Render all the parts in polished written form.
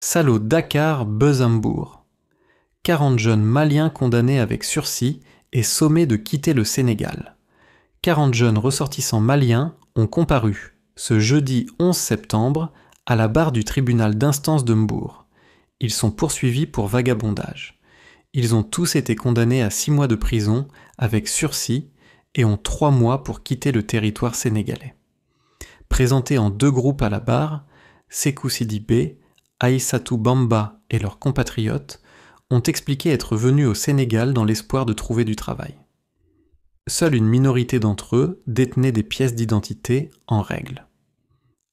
Salaud Dakar, Beuzambourg. 40 jeunes maliens condamnés avec sursis et sommés de quitter le Sénégal. 40 jeunes ressortissants maliens ont comparu, ce jeudi 11 septembre, à la barre du tribunal d'instance de Mbour. Ils sont poursuivis pour vagabondage. Ils ont tous été condamnés à 6 mois de prison avec sursis et ont 3 mois pour quitter le territoire sénégalais. Présentés en 2 groupes à la barre, Sékou Sidibé, Aïssatou Bamba et leurs compatriotes ont expliqué être venus au Sénégal dans l'espoir de trouver du travail. Seule une minorité d'entre eux détenait des pièces d'identité en règle.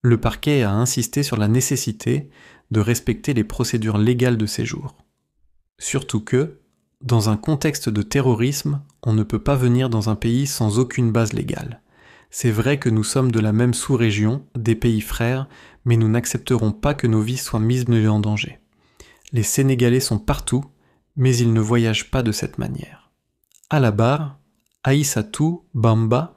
Le parquet a insisté sur la nécessité de respecter les procédures légales de séjour. Surtout que, dans un contexte de terrorisme, on ne peut pas venir dans un pays sans aucune base légale. C'est vrai que nous sommes de la même sous-région, des pays frères, mais nous n'accepterons pas que nos vies soient mises en danger. Les Sénégalais sont partout, mais ils ne voyagent pas de cette manière. À la barre, Aïssatou Bamba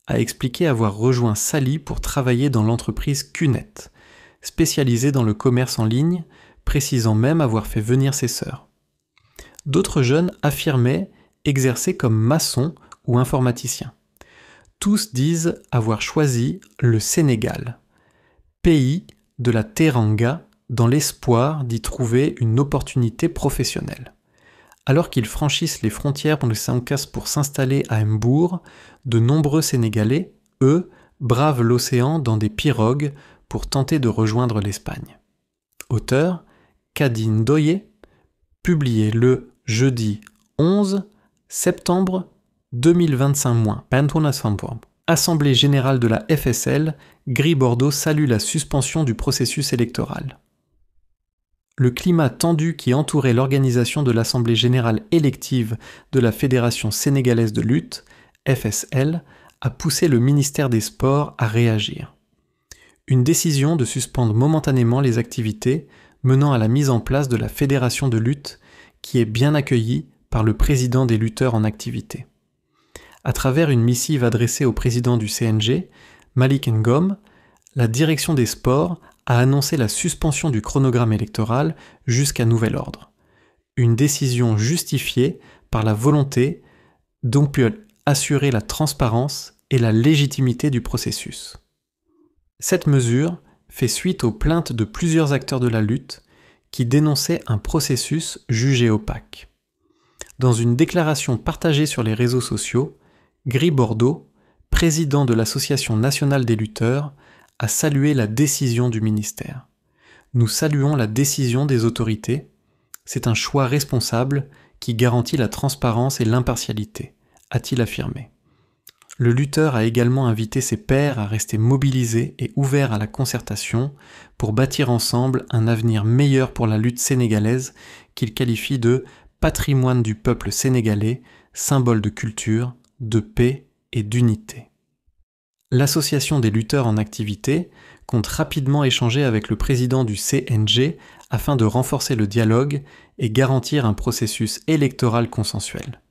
a expliqué avoir rejoint Sali pour travailler dans l'entreprise Cunet, spécialisée dans le commerce en ligne, précisant même avoir fait venir ses sœurs. D'autres jeunes affirmaient exercer comme maçon ou informaticien. Tous disent avoir choisi le Sénégal, pays de la Teranga, dans l'espoir d'y trouver une opportunité professionnelle. Alors qu'ils franchissent les frontières pour s'installer à Mbour, de nombreux Sénégalais, eux, bravent l'océan dans des pirogues pour tenter de rejoindre l'Espagne. Auteur, Kadi Ndoye, publié le jeudi 11 septembre 2025-. Assemblée générale de la FSL, Gris Bordeaux salue la suspension du processus électoral. Le climat tendu qui entourait l'organisation de l'Assemblée générale élective de la Fédération sénégalaise de lutte, FSL, a poussé le ministère des Sports à réagir. Une décision de suspendre momentanément les activités menant à la mise en place de la Fédération de lutte qui est bien accueillie par le président des lutteurs en activité. À travers une missive adressée au président du CNG, Malick Ngom, la direction des sports a annoncé la suspension du chronogramme électoral jusqu'à nouvel ordre. Une décision justifiée par la volonté d'on peut assurer la transparence et la légitimité du processus. Cette mesure fait suite aux plaintes de plusieurs acteurs de la lutte qui dénonçaient un processus jugé opaque. Dans une déclaration partagée sur les réseaux sociaux, Gris Bordeaux, président de l'Association nationale des lutteurs, a salué la décision du ministère. Nous saluons la décision des autorités. C'est un choix responsable qui garantit la transparence et l'impartialité, a-t-il affirmé. Le lutteur a également invité ses pairs à rester mobilisés et ouverts à la concertation pour bâtir ensemble un avenir meilleur pour la lutte sénégalaise qu'il qualifie de patrimoine du peuple sénégalais, symbole de culture, de paix et d'unité. L'Association des lutteurs en activité compte rapidement échanger avec le président du CNG afin de renforcer le dialogue et garantir un processus électoral consensuel.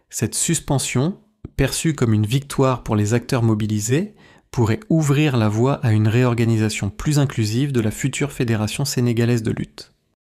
Cette suspension, perçue comme une victoire pour les acteurs mobilisés, pourrait ouvrir la voie à une réorganisation plus inclusive de la future Fédération sénégalaise de lutte.